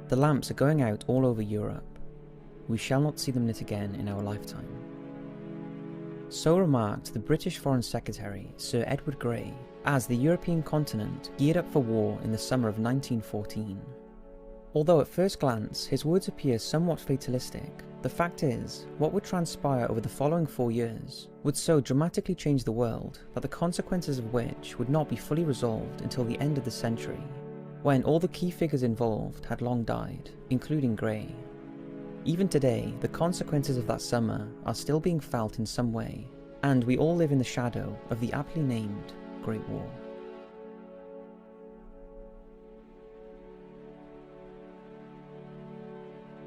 The lamps are going out all over Europe. We shall not see them lit again in our lifetime. So remarked the British Foreign Secretary Sir Edward Grey as the European continent geared up for war in the summer of 1914. Although at first glance his words appear somewhat fatalistic, the fact is, what would transpire over the following 4 years would so dramatically change the world that the consequences of which would not be fully resolved until the end of the century, when all the key figures involved had long died, including Grey. Even today, the consequences of that summer are still being felt in some way, and we all live in the shadow of the aptly named Great War.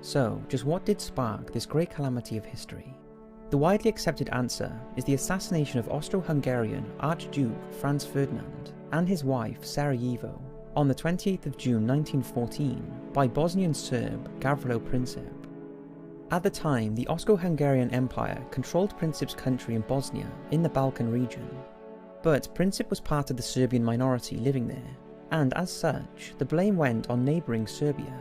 So, just what did spark this great calamity of history? The widely accepted answer is the assassination of Austro-Hungarian Archduke Franz Ferdinand and his wife Sarajevo on the 28th of June 1914 by Bosnian Serb Gavrilo Princip. At the time, the Austro-Hungarian Empire controlled Princip's country in Bosnia in the Balkan region, but Princip was part of the Serbian minority living there, and as such, the blame went on neighbouring Serbia.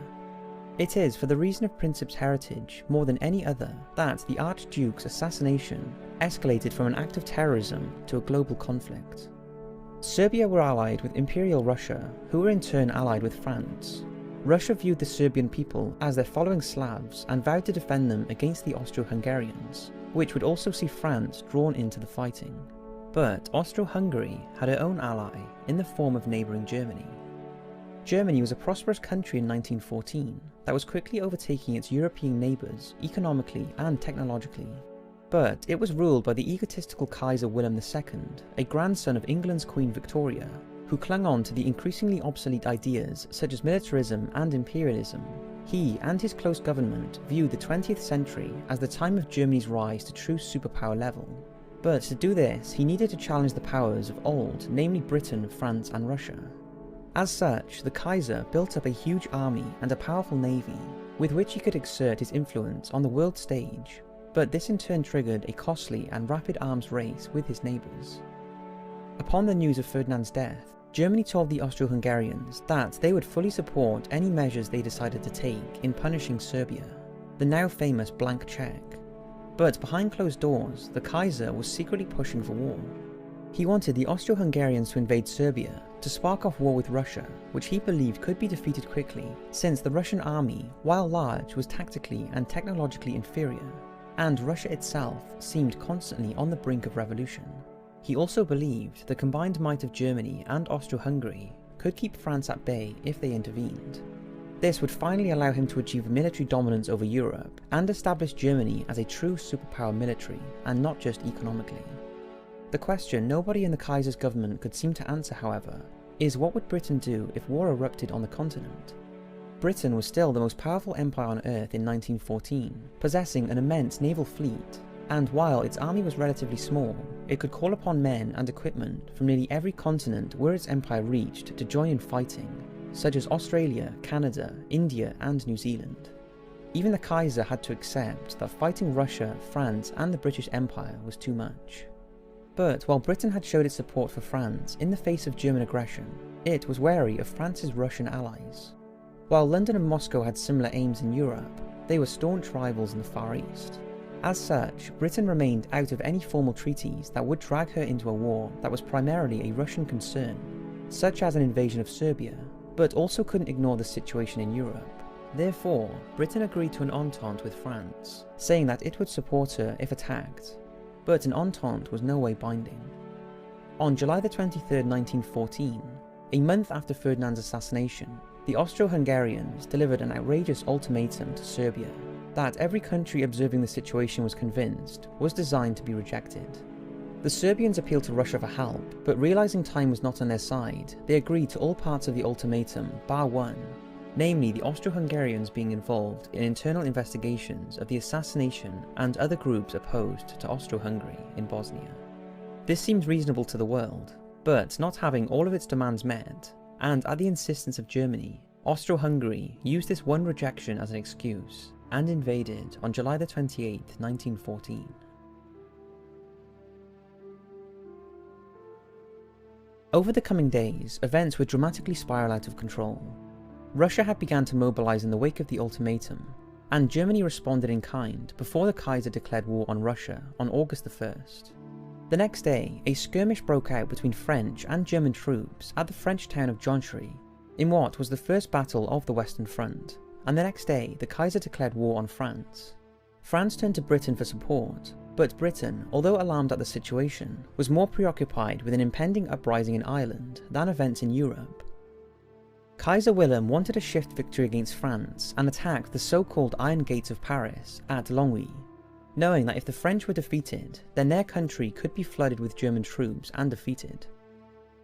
It is for the reason of Princip's heritage more than any other that the Archduke's assassination escalated from an act of terrorism to a global conflict. Serbia were allied with Imperial Russia, who were in turn allied with France. Russia viewed the Serbian people as their following Slavs and vowed to defend them against the Austro-Hungarians, which would also see France drawn into the fighting. But Austro-Hungary had her own ally in the form of neighbouring Germany. Germany was a prosperous country in 1914 that was quickly overtaking its European neighbours economically and technologically. But it was ruled by the egotistical Kaiser William II, a grandson of England's Queen Victoria, who clung on to the increasingly obsolete ideas such as militarism and imperialism. He and his close government viewed the 20th century as the time of Germany's rise to true superpower level. But to do this, he needed to challenge the powers of old, namely Britain, France and Russia. As such, the Kaiser built up a huge army and a powerful navy, with which he could exert his influence on the world stage, but this in turn triggered a costly and rapid arms race with his neighbours. Upon the news of Ferdinand's death, Germany told the Austro-Hungarians that they would fully support any measures they decided to take in punishing Serbia, the now famous blank check. But behind closed doors, the Kaiser was secretly pushing for war. He wanted the Austro-Hungarians to invade Serbia to spark off war with Russia, which he believed could be defeated quickly, since the Russian army, while large, was tactically and technologically inferior, and Russia itself seemed constantly on the brink of revolution. He also believed the combined might of Germany and Austro-Hungary could keep France at bay if they intervened. This would finally allow him to achieve military dominance over Europe and establish Germany as a true superpower military and not just economically. The question nobody in the Kaiser's government could seem to answer, however, is what would Britain do if war erupted on the continent? Britain was still the most powerful empire on earth in 1914, possessing an immense naval fleet, and while its army was relatively small, it could call upon men and equipment from nearly every continent where its empire reached to join in fighting, such as Australia, Canada, India and New Zealand. Even the Kaiser had to accept that fighting Russia, France and the British Empire was too much. But while Britain had showed its support for France in the face of German aggression, it was wary of France's Russian allies. While London and Moscow had similar aims in Europe, they were staunch rivals in the Far East. As such, Britain remained out of any formal treaties that would drag her into a war that was primarily a Russian concern, such as an invasion of Serbia, but also couldn't ignore the situation in Europe. Therefore, Britain agreed to an entente with France, saying that it would support her if attacked, but an entente was no way binding. On July 23, 1914, a month after Ferdinand's assassination, the Austro-Hungarians delivered an outrageous ultimatum to Serbia that every country observing the situation was convinced was designed to be rejected. The Serbians appealed to Russia for help, but realising time was not on their side, they agreed to all parts of the ultimatum bar one, namely the Austro-Hungarians being involved in internal investigations of the assassination and other groups opposed to Austro-Hungary in Bosnia. This seemed reasonable to the world, but not having all of its demands met, and at the insistence of Germany, Austro-Hungary used this one rejection as an excuse and invaded on July 28, 1914. Over the coming days, events would dramatically spiral out of control. Russia had begun to mobilise in the wake of the ultimatum, and Germany responded in kind before the Kaiser declared war on Russia on August the 1st. The next day, a skirmish broke out between French and German troops at the French town of Genocides, in what was the first battle of the Western Front, and the next day the Kaiser declared war on France. France turned to Britain for support, but Britain, although alarmed at the situation, was more preoccupied with an impending uprising in Ireland than events in Europe. Kaiser Wilhelm wanted a shift victory against France and attacked the so-called Iron Gates of Paris at Longwy, knowing that if the French were defeated, then their country could be flooded with German troops and defeated.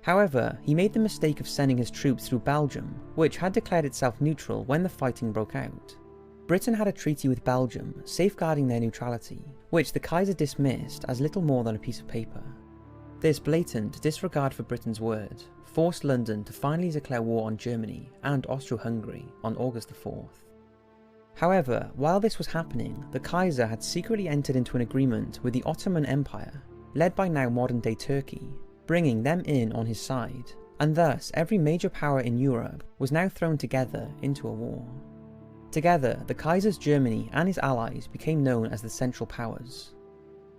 However, he made the mistake of sending his troops through Belgium, which had declared itself neutral when the fighting broke out. Britain had a treaty with Belgium safeguarding their neutrality, which the Kaiser dismissed as little more than a piece of paper. This blatant disregard for Britain's word forced London to finally declare war on Germany and Austro-Hungary on August the 4th. However, while this was happening, the Kaiser had secretly entered into an agreement with the Ottoman Empire, led by now modern-day Turkey, bringing them in on his side, and thus every major power in Europe was now thrown together into a war. Together, the Kaiser's Germany and his allies became known as the Central Powers.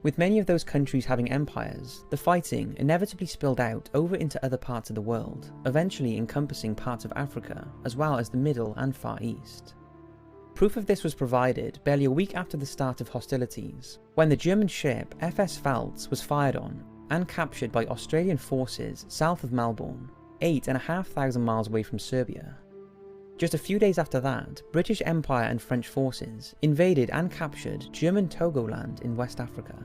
With many of those countries having empires, the fighting inevitably spilled out over into other parts of the world, eventually encompassing parts of Africa as well as the Middle and Far East. Proof of this was provided barely a week after the start of hostilities, when the German ship FS Pfalz was fired on and captured by Australian forces south of Melbourne, 8,500 miles away from Serbia. Just a few days after that, British Empire and French forces invaded and captured German Togoland in West Africa.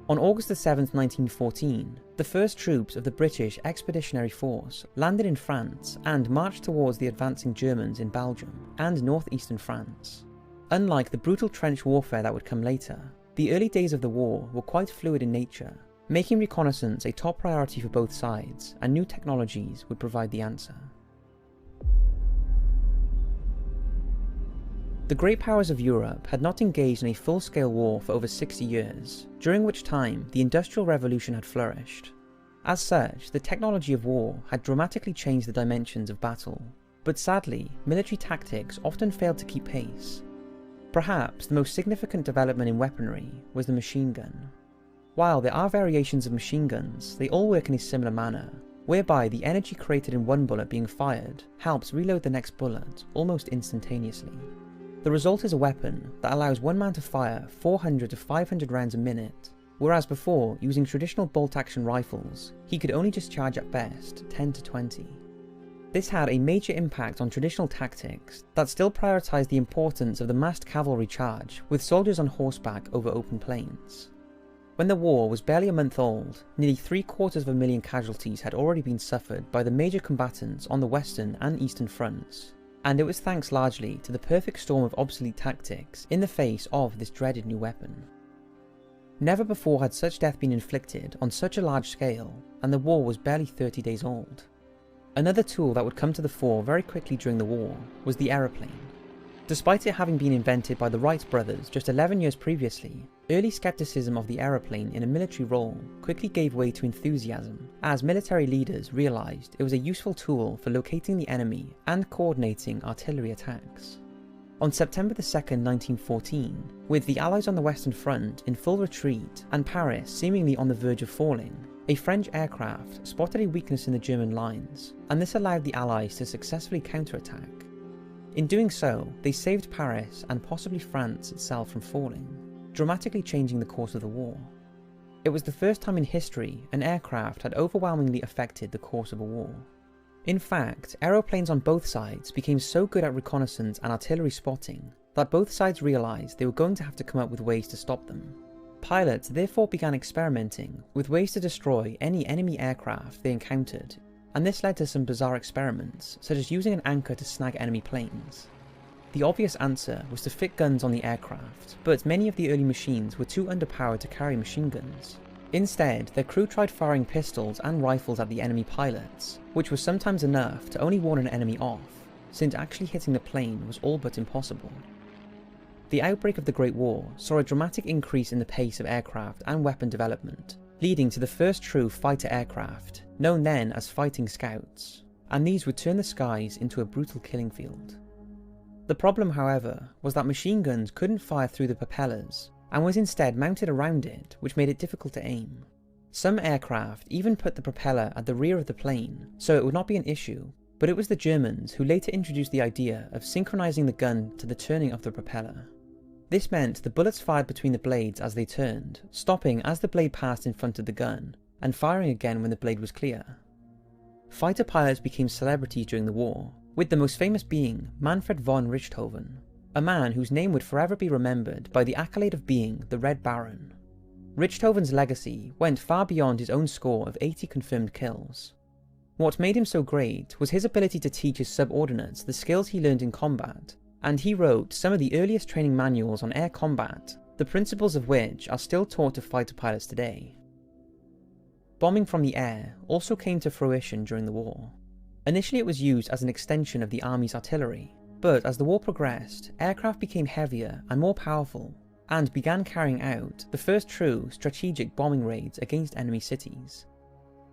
On August 7, 1914, the first troops of the British Expeditionary Force landed in France and marched towards the advancing Germans in Belgium and northeastern France. Unlike the brutal trench warfare that would come later, the early days of the war were quite fluid in nature, making reconnaissance a top priority for both sides, and new technologies would provide the answer. The great powers of Europe had not engaged in a full-scale war for over 60 years, during which time the Industrial Revolution had flourished. As such, the technology of war had dramatically changed the dimensions of battle, but sadly, military tactics often failed to keep pace. Perhaps the most significant development in weaponry was the machine gun. While there are variations of machine guns, they all work in a similar manner, whereby the energy created in one bullet being fired helps reload the next bullet almost instantaneously. The result is a weapon that allows one man to fire 400 to 500 rounds a minute, whereas before, using traditional bolt-action rifles, he could only discharge at best 10 to 20. This had a major impact on traditional tactics that still prioritised the importance of the massed cavalry charge with soldiers on horseback over open plains. When the war was barely a month old, nearly 750,000 casualties had already been suffered by the major combatants on the western and eastern fronts, and it was thanks largely to the perfect storm of obsolete tactics in the face of this dreaded new weapon. Never before had such death been inflicted on such a large scale, and the war was barely 30 days old. Another tool that would come to the fore very quickly during the war was the aeroplane. Despite it having been invented by the Wright brothers just 11 years previously, early skepticism of the aeroplane in a military role quickly gave way to enthusiasm, as military leaders realised it was a useful tool for locating the enemy and coordinating artillery attacks. On September 2, 1914, with the Allies on the Western Front in full retreat and Paris seemingly on the verge of falling, a French aircraft spotted a weakness in the German lines, and this allowed the Allies to successfully counterattack. In doing so, they saved Paris and possibly France itself from falling, dramatically changing the course of the war. It was the first time in history an aircraft had overwhelmingly affected the course of a war. In fact, aeroplanes on both sides became so good at reconnaissance and artillery spotting that both sides realised they were going to have to come up with ways to stop them. Pilots therefore began experimenting with ways to destroy any enemy aircraft they encountered, and this led to some bizarre experiments, such as using an anchor to snag enemy planes. The obvious answer was to fit guns on the aircraft, but many of the early machines were too underpowered to carry machine guns. Instead, their crew tried firing pistols and rifles at the enemy pilots, which was sometimes enough to only warn an enemy off, since actually hitting the plane was all but impossible. The outbreak of the Great War saw a dramatic increase in the pace of aircraft and weapon development, leading to the first true fighter aircraft, known then as Fighting Scouts. and these would turn the skies into a brutal killing field. The problem, however, was that machine guns couldn't fire through the propellers, and was instead mounted around it, which made it difficult to aim. Some aircraft even put the propeller at the rear of the plane, so it would not be an issue, but it was the Germans who later introduced the idea of synchronizing the gun to the turning of the propeller. This meant the bullets fired between the blades as they turned, stopping as the blade passed in front of the gun, and firing again when the blade was clear. Fighter pilots became celebrities during the war, with the most famous being Manfred von Richthofen, a man whose name would forever be remembered by the accolade of being the Red Baron. Richthofen's legacy went far beyond his own score of 80 confirmed kills. What made him so great was his ability to teach his subordinates the skills he learned in combat, and he wrote some of the earliest training manuals on air combat, the principles of which are still taught to fighter pilots today. Bombing from the air also came to fruition during the war. Initially it was used as an extension of the army's artillery, but as the war progressed, aircraft became heavier and more powerful, and began carrying out the first true strategic bombing raids against enemy cities.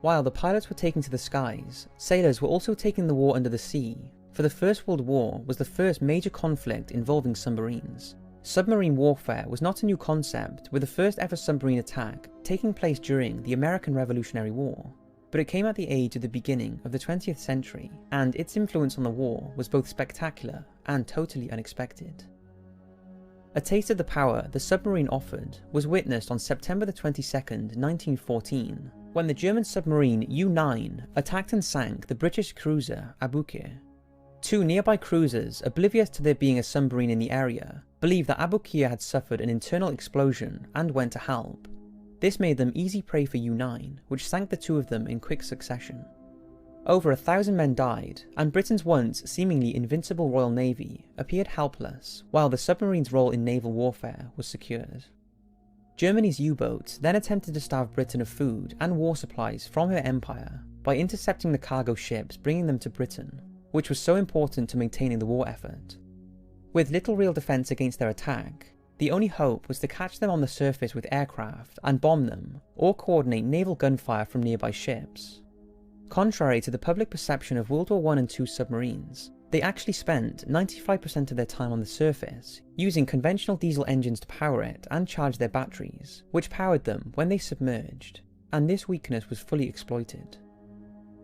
While the pilots were taking to the skies, sailors were also taking the war under the sea, for the First World War was the first major conflict involving submarines. Submarine warfare was not a new concept, with the first ever submarine attack taking place during the American Revolutionary War, but it came at the age of the beginning of the 20th century, and its influence on the war was both spectacular and totally unexpected. A taste of the power the submarine offered was witnessed on September 22nd, 1914, when the German submarine U-9 attacked and sank the British cruiser Aboukir. Two nearby cruisers, oblivious to there being a submarine in the area, believed that Aboukir had suffered an internal explosion and went to help. This made them easy prey for U-9, which sank the two of them in quick succession. Over 1,000 men died, and Britain's once seemingly invincible Royal Navy appeared helpless, while the submarine's role in naval warfare was secured. Germany's U-boats then attempted to starve Britain of food and war supplies from her empire by intercepting the cargo ships bringing them to Britain, which was so important to maintaining the war effort. With little real defence against their attack, the only hope was to catch them on the surface with aircraft and bomb them, or coordinate naval gunfire from nearby ships. Contrary to the public perception of World War I and II submarines, they actually spent 95% of their time on the surface, using conventional diesel engines to power it and charge their batteries, which powered them when they submerged, and this weakness was fully exploited.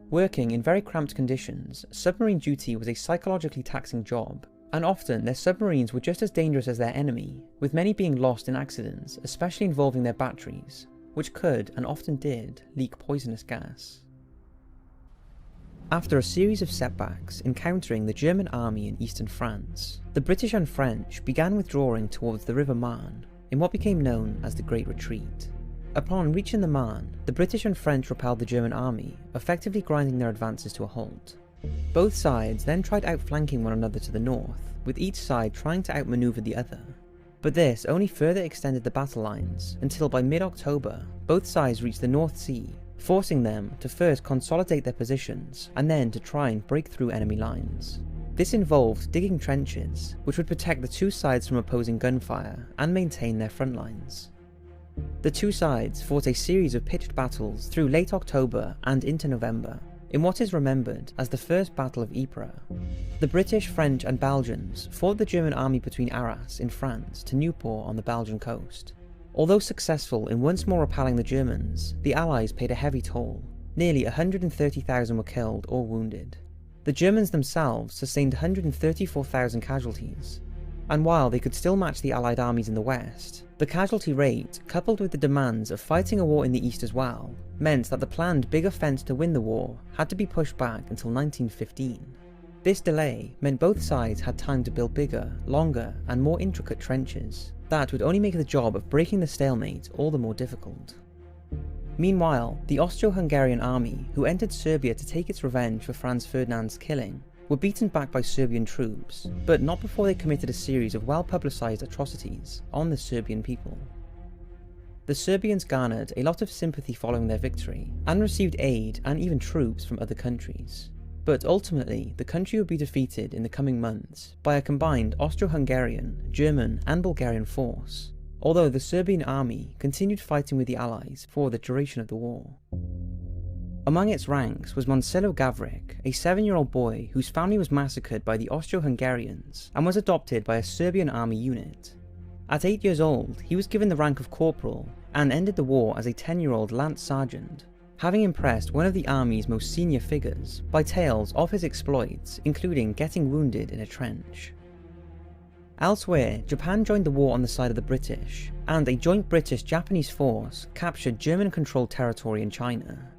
Working in very cramped conditions, submarine duty was a psychologically taxing job, and often their submarines were just as dangerous as their enemy, with many being lost in accidents, especially involving their batteries, which could, and often did, leak poisonous gas. After a series of setbacks encountering the German army in eastern France, the British and French began withdrawing towards the River Marne, in what became known as the Great Retreat. Upon reaching the Marne, the British and French repelled the German army, effectively grinding their advances to a halt. Both sides then tried outflanking one another to the north, with each side trying to outmaneuver the other. But this only further extended the battle lines, until by mid-October, both sides reached the North Sea, forcing them to first consolidate their positions, and then to try and break through enemy lines. This involved digging trenches, which would protect the two sides from opposing gunfire, and maintain their front lines. The two sides fought a series of pitched battles through late October and into November, in what is remembered as the First Battle of Ypres. The British, French and Belgians fought the German army between Arras in France to Nieuport on the Belgian coast. Although successful in once more repelling the Germans, the Allies paid a heavy toll. Nearly 130,000 were killed or wounded. The Germans themselves sustained 134,000 casualties, and while they could still match the Allied armies in the west, the casualty rate, coupled with the demands of fighting a war in the east as well, meant that the planned big offence to win the war had to be pushed back until 1915. This delay meant both sides had time to build bigger, longer and more intricate trenches that would only make the job of breaking the stalemate all the more difficult. Meanwhile, the Austro-Hungarian army, who entered Serbia to take its revenge for Franz Ferdinand's killing, were beaten back by Serbian troops, but not before they committed a series of well-publicised atrocities on the Serbian people. The Serbians garnered a lot of sympathy following their victory, and received aid and even troops from other countries. But ultimately, the country would be defeated in the coming months by a combined Austro-Hungarian, German and Bulgarian force, although the Serbian army continued fighting with the Allies for the duration of the war. Among its ranks was Marcelo Gavric, a 7-year-old boy whose family was massacred by the Austro-Hungarians and was adopted by a Serbian army unit. At 8 years old, he was given the rank of corporal and ended the war as a 10-year-old lance sergeant, having impressed one of the army's most senior figures by tales of his exploits, including getting wounded in a trench. Elsewhere, Japan joined the war on the side of the British, and a joint British-Japanese force captured German-controlled territory in China.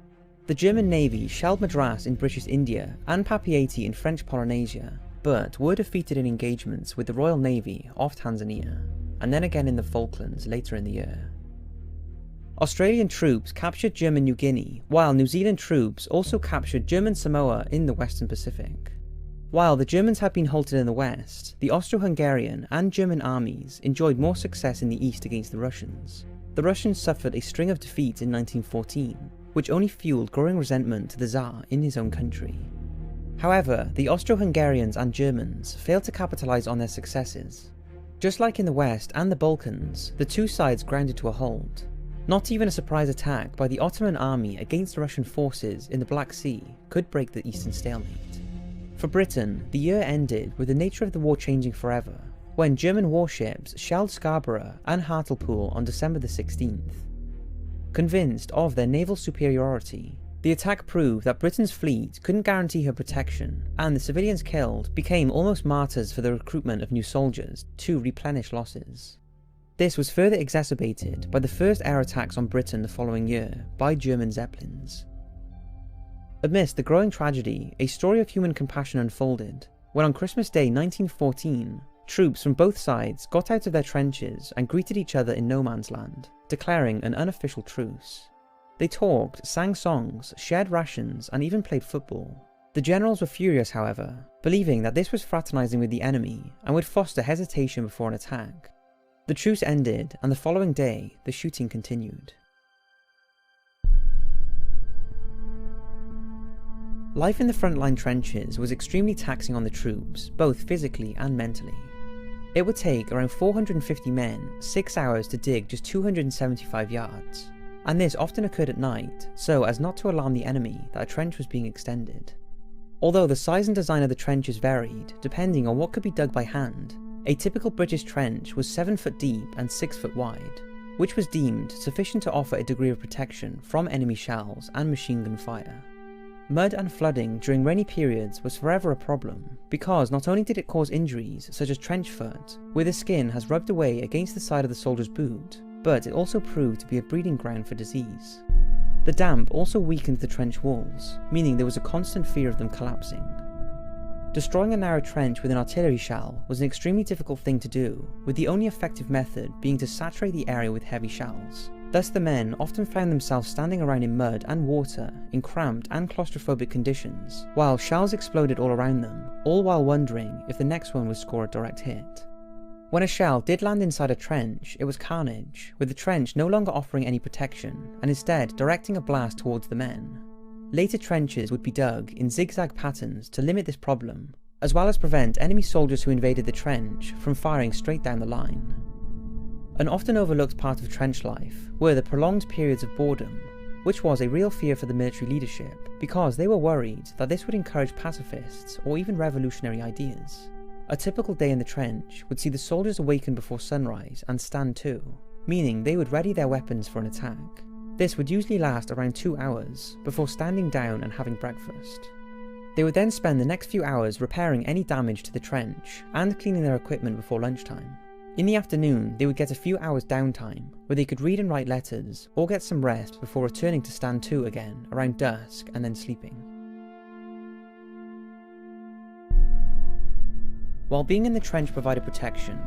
The German Navy shelled Madras in British India and Papeete in French Polynesia, but were defeated in engagements with the Royal Navy off Tanzania, and then again in the Falklands later in the year. Australian troops captured German New Guinea, while New Zealand troops also captured German Samoa in the Western Pacific. While the Germans had been halted in the west, the Austro-Hungarian and German armies enjoyed more success in the east against the Russians. The Russians suffered a string of defeats in 1914, which only fueled growing resentment to the Tsar in his own country. However, the Austro-Hungarians and Germans failed to capitalize on their successes. Just like in the West and the Balkans, the two sides grounded to a halt. Not even a surprise attack by the Ottoman army against Russian forces in the Black Sea could break the Eastern stalemate. For Britain, the year ended with the nature of the war changing forever, when German warships shelled Scarborough and Hartlepool on December the 16th. Convinced of their naval superiority, the attack proved that Britain's fleet couldn't guarantee her protection, and the civilians killed became almost martyrs for the recruitment of new soldiers to replenish losses. This was further exacerbated by the first air attacks on Britain the following year by German Zeppelins. Amidst the growing tragedy, a story of human compassion unfolded, when on Christmas Day 1914, troops from both sides got out of their trenches and greeted each other in no man's land, declaring an unofficial truce. They talked, sang songs, shared rations, and even played football. The generals were furious, however, believing that this was fraternizing with the enemy and would foster hesitation before an attack. The truce ended, and the following day, the shooting continued. Life in the frontline trenches was extremely taxing on the troops, both physically and mentally. It would take around 450 men 6 hours to dig just 275 yards, and this often occurred at night, so as not to alarm the enemy that a trench was being extended. Although the size and design of the trenches varied, depending on what could be dug by hand, a typical British trench was 7 foot deep and 6 foot wide, which was deemed sufficient to offer a degree of protection from enemy shells and machine gun fire. Mud and flooding during rainy periods was forever a problem, because not only did it cause injuries such as trench foot, where the skin has rubbed away against the side of the soldier's boot, but it also proved to be a breeding ground for disease. The damp also weakened the trench walls, meaning there was a constant fear of them collapsing. Destroying a narrow trench with an artillery shell was an extremely difficult thing to do, with the only effective method being to saturate the area with heavy shells. Thus the men often found themselves standing around in mud and water in cramped and claustrophobic conditions, while shells exploded all around them, all while wondering if the next one would score a direct hit. When a shell did land inside a trench, it was carnage, with the trench no longer offering any protection, and instead directing a blast towards the men. Later trenches would be dug in zigzag patterns to limit this problem, as well as prevent enemy soldiers who invaded the trench from firing straight down the line. An often overlooked part of trench life were the prolonged periods of boredom, which was a real fear for the military leadership, because they were worried that this would encourage pacifists or even revolutionary ideas. A typical day in the trench would see the soldiers awaken before sunrise and stand to, meaning they would ready their weapons for an attack. This would usually last around 2 hours, before standing down and having breakfast. They would then spend the next few hours repairing any damage to the trench and cleaning their equipment before lunchtime. In the afternoon, they would get a few hours downtime, where they could read and write letters, or get some rest before returning to stand to again around dusk and then sleeping. While being in the trench provided protection,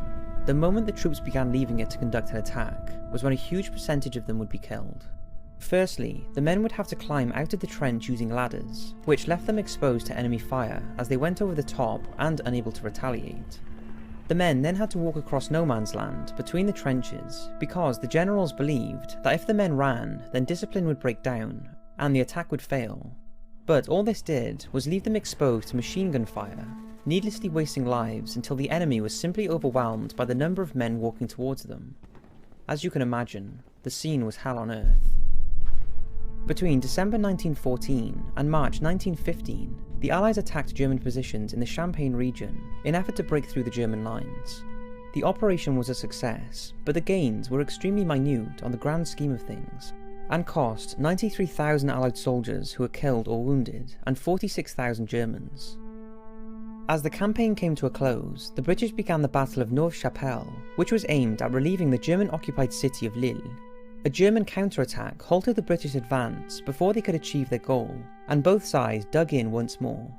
the moment the troops began leaving it to conduct an attack was when a huge percentage of them would be killed. Firstly, the men would have to climb out of the trench using ladders, which left them exposed to enemy fire as they went over the top and unable to retaliate. The men then had to walk across no man's land between the trenches, because the generals believed that if the men ran, then discipline would break down, and the attack would fail. But all this did was leave them exposed to machine gun fire, needlessly wasting lives until the enemy was simply overwhelmed by the number of men walking towards them. As you can imagine, the scene was hell on earth. Between December 1914 and March 1915, the Allies attacked German positions in the Champagne region in an effort to break through the German lines. The operation was a success, but the gains were extremely minute on the grand scheme of things, and cost 93,000 Allied soldiers who were killed or wounded, and 46,000 Germans. As the campaign came to a close, the British began the Battle of Neuve-Chapelle, which was aimed at relieving the German-occupied city of Lille. A German counterattack halted the British advance before they could achieve their goal, and both sides dug in once more.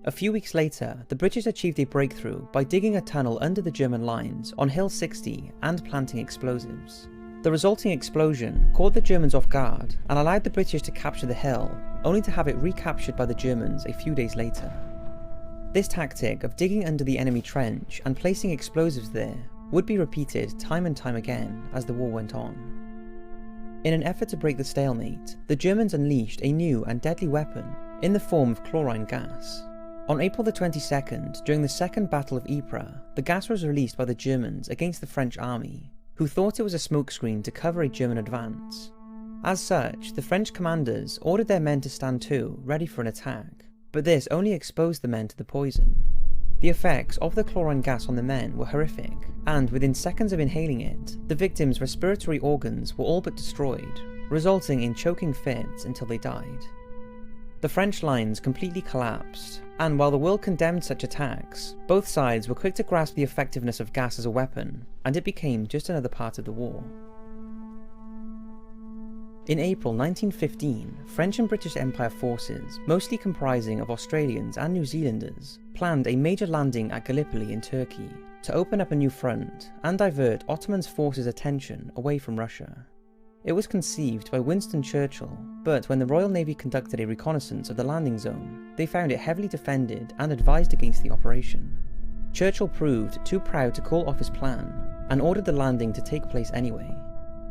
A few weeks later, the British achieved a breakthrough by digging a tunnel under the German lines on Hill 60 and planting explosives. The resulting explosion caught the Germans off guard and allowed the British to capture the hill, only to have it recaptured by the Germans a few days later. This tactic of digging under the enemy trench and placing explosives there would be repeated time and time again as the war went on. In an effort to break the stalemate, the Germans unleashed a new and deadly weapon in the form of chlorine gas. On April the 22nd, during the Second Battle of Ypres, the gas was released by the Germans against the French army, who thought it was a smokescreen to cover a German advance. As such, the French commanders ordered their men to stand to, ready for an attack, but this only exposed the men to the poison. The effects of the chlorine gas on the men were horrific, and within seconds of inhaling it, the victims' respiratory organs were all but destroyed, resulting in choking fits until they died. The French lines completely collapsed, and while the world condemned such attacks, both sides were quick to grasp the effectiveness of gas as a weapon, and it became just another part of the war. In April 1915, French and British Empire forces, mostly comprising of Australians and New Zealanders, planned a major landing at Gallipoli in Turkey to open up a new front and divert Ottoman forces' attention away from Russia. It was conceived by Winston Churchill, but when the Royal Navy conducted a reconnaissance of the landing zone, they found it heavily defended and advised against the operation. Churchill proved too proud to call off his plan, and ordered the landing to take place anyway.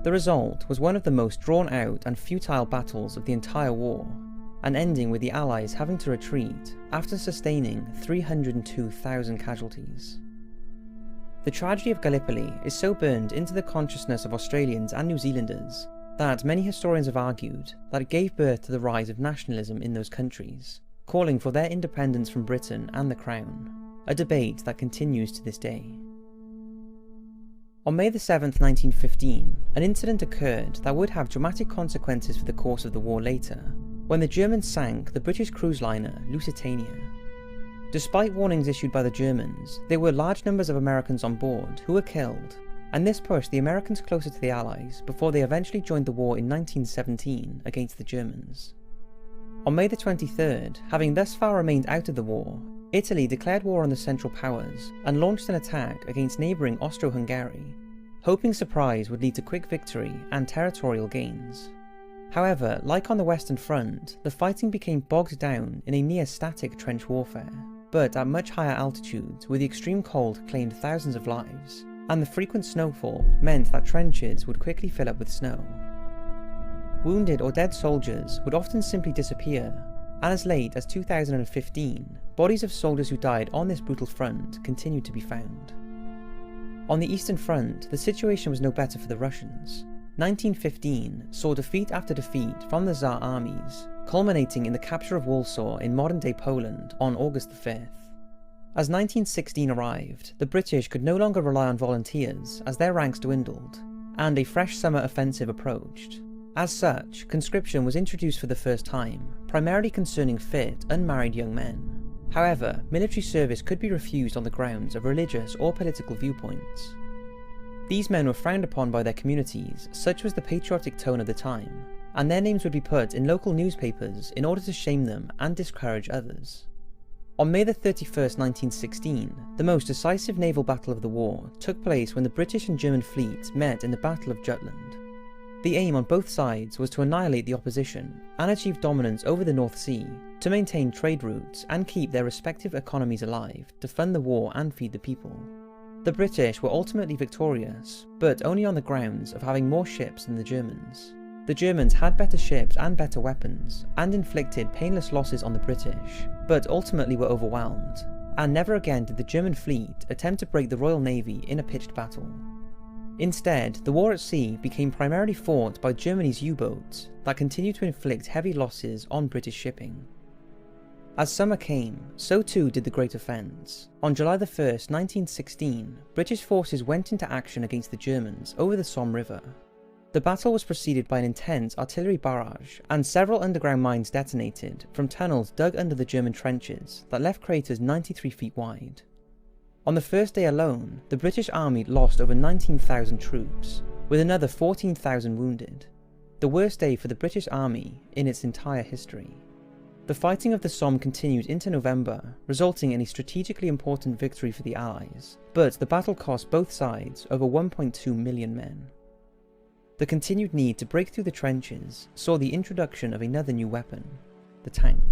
The result was one of the most drawn-out and futile battles of the entire war, and ending with the Allies having to retreat after sustaining 302,000 casualties. The tragedy of Gallipoli is so burned into the consciousness of Australians and New Zealanders that many historians have argued that it gave birth to the rise of nationalism in those countries, calling for their independence from Britain and the Crown, a debate that continues to this day. On May 7, 1915, an incident occurred that would have dramatic consequences for the course of the war later, when the Germans sank the British cruise liner Lusitania. Despite warnings issued by the Germans, there were large numbers of Americans on board who were killed, and this pushed the Americans closer to the Allies before they eventually joined the war in 1917 against the Germans. On May 23rd, having thus far remained out of the war, Italy declared war on the Central Powers and launched an attack against neighbouring Austro-Hungary, hoping surprise would lead to quick victory and territorial gains. However, like on the Western Front, the fighting became bogged down in a near-static trench warfare, but at much higher altitudes where the extreme cold claimed thousands of lives, and the frequent snowfall meant that trenches would quickly fill up with snow. Wounded or dead soldiers would often simply disappear, and as late as 2015, bodies of soldiers who died on this brutal front continued to be found. On the Eastern Front, the situation was no better for the Russians. 1915 saw defeat after defeat from the Tsar armies, culminating in the capture of Warsaw in modern-day Poland on August 5th. As 1916 arrived, the British could no longer rely on volunteers as their ranks dwindled, and a fresh summer offensive approached. As such, conscription was introduced for the first time, primarily concerning fit, unmarried young men. However, military service could be refused on the grounds of religious or political viewpoints. These men were frowned upon by their communities, such was the patriotic tone of the time, and their names would be put in local newspapers in order to shame them and discourage others. On May 31st, 1916, the most decisive naval battle of the war took place when the British and German fleets met in the Battle of Jutland. The aim on both sides was to annihilate the opposition and achieve dominance over the North Sea, to maintain trade routes and keep their respective economies alive to fund the war and feed the people. The British were ultimately victorious, but only on the grounds of having more ships than the Germans. The Germans had better ships and better weapons, and inflicted painless losses on the British, but ultimately were overwhelmed, and never again did the German fleet attempt to break the Royal Navy in a pitched battle. Instead, the war at sea became primarily fought by Germany's U-boats that continued to inflict heavy losses on British shipping. As summer came, so too did the Great Offence. On July 1st, 1916, British forces went into action against the Germans over the Somme River. The battle was preceded by an intense artillery barrage, and several underground mines detonated from tunnels dug under the German trenches that left craters 93 feet wide. On the first day alone, the British Army lost over 19,000 troops, with another 14,000 wounded. The worst day for the British Army in its entire history. The fighting of the Somme continued into November, resulting in a strategically important victory for the Allies, but the battle cost both sides over 1.2 million men. The continued need to break through the trenches saw the introduction of another new weapon, the tank.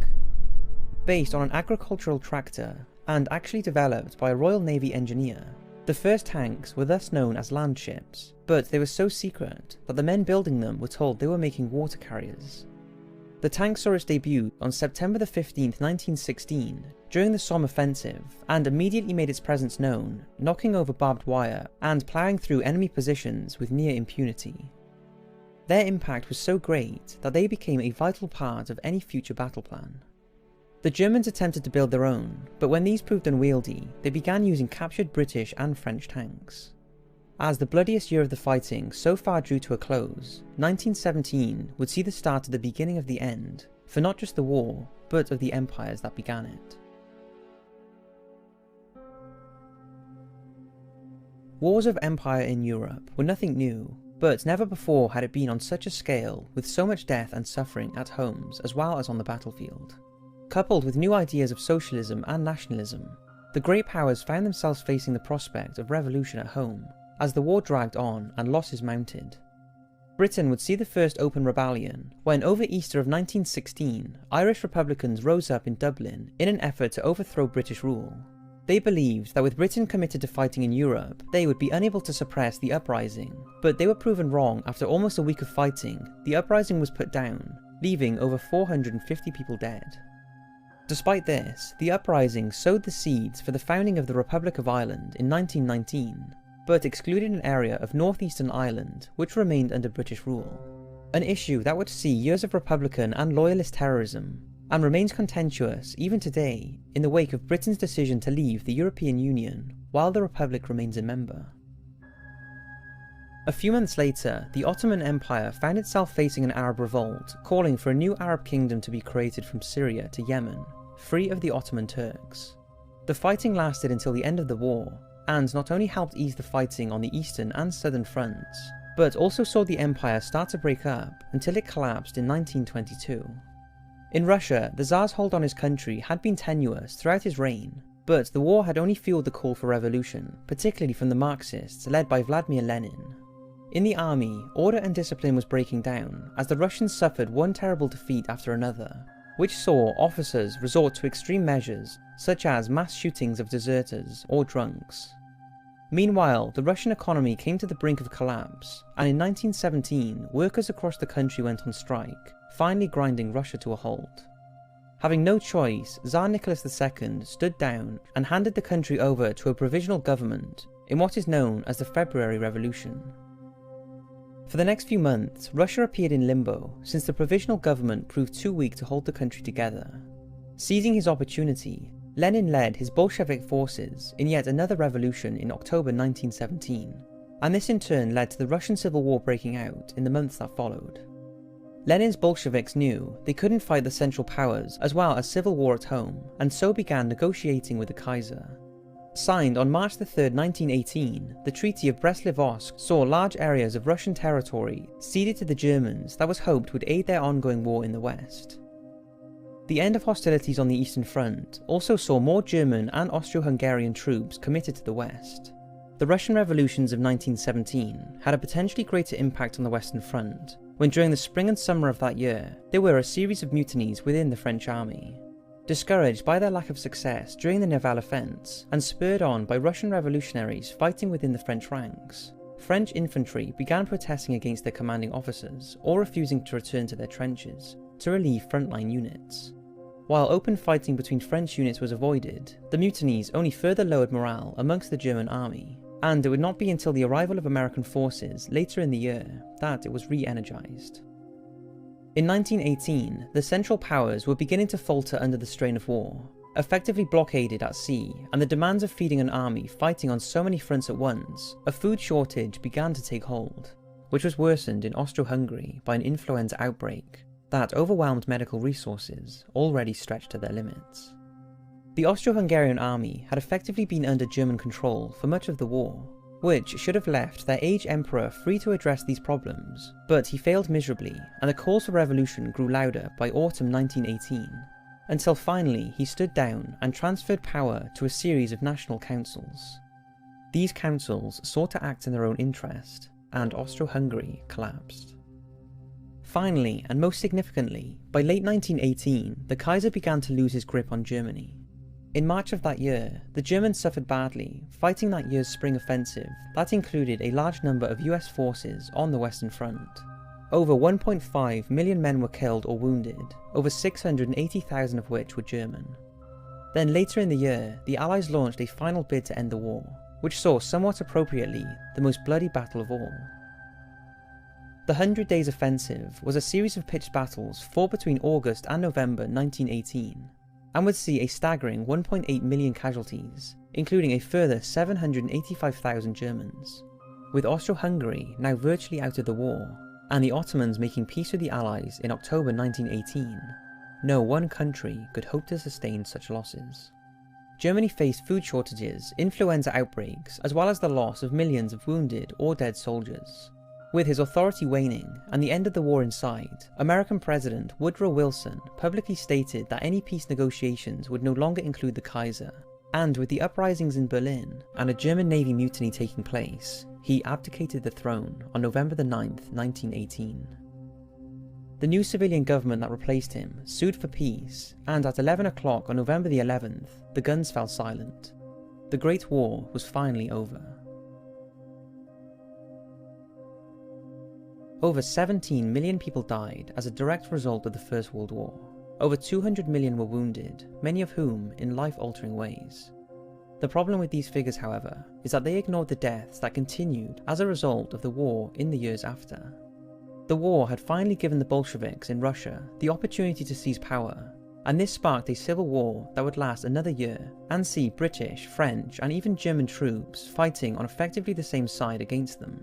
Based on an agricultural tractor, and actually developed by a Royal Navy engineer, the first tanks were thus known as land ships, but they were so secret that the men building them were told they were making water carriers. The tank saw its debut on September 15, 1916, during the Somme offensive, and immediately made its presence known, knocking over barbed wire and ploughing through enemy positions with near impunity. Their impact was so great that they became a vital part of any future battle plan. The Germans attempted to build their own, but when these proved unwieldy, they began using captured British and French tanks. As the bloodiest year of the fighting so far drew to a close, 1917 would see the start of the beginning of the end, for not just the war, but of the empires that began it. Wars of empire in Europe were nothing new, but never before had it been on such a scale, with so much death and suffering at homes as well as on the battlefield. Coupled with new ideas of socialism and nationalism, the great powers found themselves facing the prospect of revolution at home, as the war dragged on and losses mounted. Britain would see the first open rebellion when, over Easter of 1916, Irish Republicans rose up in Dublin in an effort to overthrow British rule. They believed that with Britain committed to fighting in Europe, they would be unable to suppress the uprising, but they were proven wrong. After almost a week of fighting, the uprising was put down, leaving over 450 people dead. Despite this, the uprising sowed the seeds for the founding of the Republic of Ireland in 1919, but excluded an area of northeastern Ireland which remained under British rule. An issue that would see years of Republican and Loyalist terrorism, and remains contentious even today in the wake of Britain's decision to leave the European Union while the Republic remains a member. A few months later, the Ottoman Empire found itself facing an Arab revolt calling for a new Arab kingdom to be created from Syria to Yemen, free of the Ottoman Turks. The fighting lasted until the end of the war, and not only helped ease the fighting on the eastern and southern fronts, but also saw the empire start to break up until it collapsed in 1922. In Russia, the Tsar's hold on his country had been tenuous throughout his reign, but the war had only fueled the call for revolution, particularly from the Marxists led by Vladimir Lenin. In the army, order and discipline was breaking down as the Russians suffered one terrible defeat after another, which saw officers resort to extreme measures such as mass shootings of deserters or drunks. Meanwhile, the Russian economy came to the brink of collapse, and in 1917 workers across the country went on strike, finally grinding Russia to a halt. Having no choice, Tsar Nicholas II stood down and handed the country over to a provisional government in what is known as the February Revolution. For the next few months, Russia appeared in limbo since the provisional government proved too weak to hold the country together. Seizing his opportunity, Lenin led his Bolshevik forces in yet another revolution in October 1917, and this in turn led to the Russian Civil War breaking out in the months that followed. Lenin's Bolsheviks knew they couldn't fight the Central Powers as well as civil war at home, and so began negotiating with the Kaiser. Signed on March 3, 1918, the Treaty of Brest-Litovsk saw large areas of Russian territory ceded to the Germans that was hoped would aid their ongoing war in the West. The end of hostilities on the Eastern Front also saw more German and Austro-Hungarian troops committed to the West. The Russian revolutions of 1917 had a potentially greater impact on the Western Front, when during the spring and summer of that year, there were a series of mutinies within the French army. Discouraged by their lack of success during the Nivelle offence, and spurred on by Russian revolutionaries fighting within the French ranks, French infantry began protesting against their commanding officers or refusing to return to their trenches to relieve frontline units. While open fighting between French units was avoided, the mutinies only further lowered morale amongst the German army, and it would not be until the arrival of American forces later in the year that it was re-energized. In 1918, the Central Powers were beginning to falter under the strain of war, effectively blockaded at sea, and the demands of feeding an army fighting on so many fronts at once. A food shortage began to take hold, which was worsened in Austro-Hungary by an influenza outbreak that overwhelmed medical resources already stretched to their limits. The Austro-Hungarian army had effectively been under German control for much of the war, which should have left their aged emperor free to address these problems, but he failed miserably, and the calls for revolution grew louder by autumn 1918, until finally he stood down and transferred power to a series of national councils. These councils sought to act in their own interest, and Austro-Hungary collapsed. Finally, and most significantly, by late 1918, the Kaiser began to lose his grip on Germany. In March of that year, the Germans suffered badly, fighting that year's spring offensive that included a large number of US forces on the Western Front. Over 1.5 million men were killed or wounded, over 680,000 of which were German. Then later in the year, the Allies launched a final bid to end the war, which saw somewhat appropriately the most bloody battle of all. The 100 Days Offensive was a series of pitched battles fought between August and November 1918, and would see a staggering 1.8 million casualties, including a further 785,000 Germans. With Austro-Hungary now virtually out of the war, and the Ottomans making peace with the Allies in October 1918, no one country could hope to sustain such losses. Germany faced food shortages, influenza outbreaks, as well as the loss of millions of wounded or dead soldiers. With his authority waning and the end of the war in sight, American President Woodrow Wilson publicly stated that any peace negotiations would no longer include the Kaiser, and with the uprisings in Berlin and a German Navy mutiny taking place, he abdicated the throne on November 9th, 1918. The new civilian government that replaced him sued for peace, and at 11 o'clock on November the 11th, the guns fell silent. The Great War was finally over. Over 17 million people died as a direct result of the First World War. Over 200 million were wounded, many of whom in life-altering ways. The problem with these figures, however, is that they ignored the deaths that continued as a result of the war in the years after. The war had finally given the Bolsheviks in Russia the opportunity to seize power, and this sparked a civil war that would last another year and see British, French, and even German troops fighting on effectively the same side against them.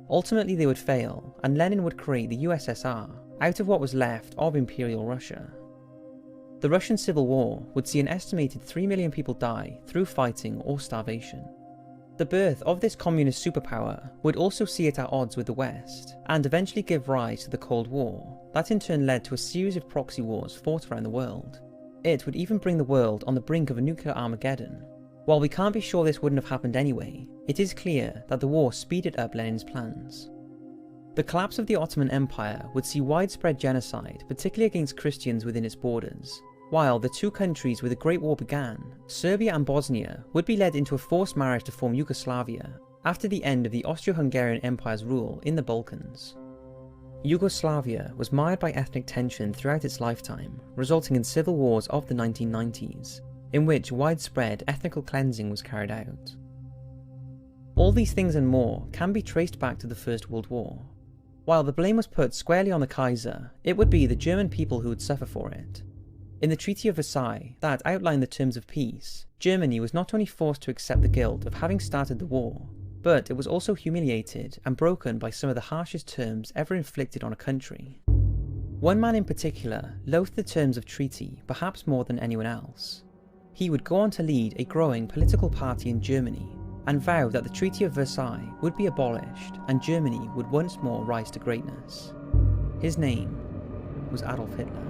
Ultimately they would fail, and Lenin would create the USSR out of what was left of Imperial Russia. The Russian Civil War would see an estimated 3 million people die through fighting or starvation. The birth of this communist superpower would also see it at odds with the West, and eventually give rise to the Cold War, that in turn led to a series of proxy wars fought around the world. It would even bring the world on the brink of a nuclear Armageddon. While we can't be sure this wouldn't have happened anyway, it is clear that the war speeded up Lenin's plans. The collapse of the Ottoman Empire would see widespread genocide, particularly against Christians within its borders. While the two countries where the Great War began, Serbia and Bosnia, would be led into a forced marriage to form Yugoslavia after the end of the Austro-Hungarian Empire's rule in the Balkans. Yugoslavia was mired by ethnic tension throughout its lifetime, resulting in civil wars of the 1990s, in which widespread ethnical cleansing was carried out. All these things and more can be traced back to the First World War. While the blame was put squarely on the Kaiser, it would be the German people who would suffer for it. In the Treaty of Versailles, that outlined the terms of peace, Germany was not only forced to accept the guilt of having started the war, but it was also humiliated and broken by some of the harshest terms ever inflicted on a country. One man in particular loathed the terms of treaty perhaps more than anyone else. He would go on to lead a growing political party in Germany, and vow that the Treaty of Versailles would be abolished and Germany would once more rise to greatness. His name was Adolf Hitler.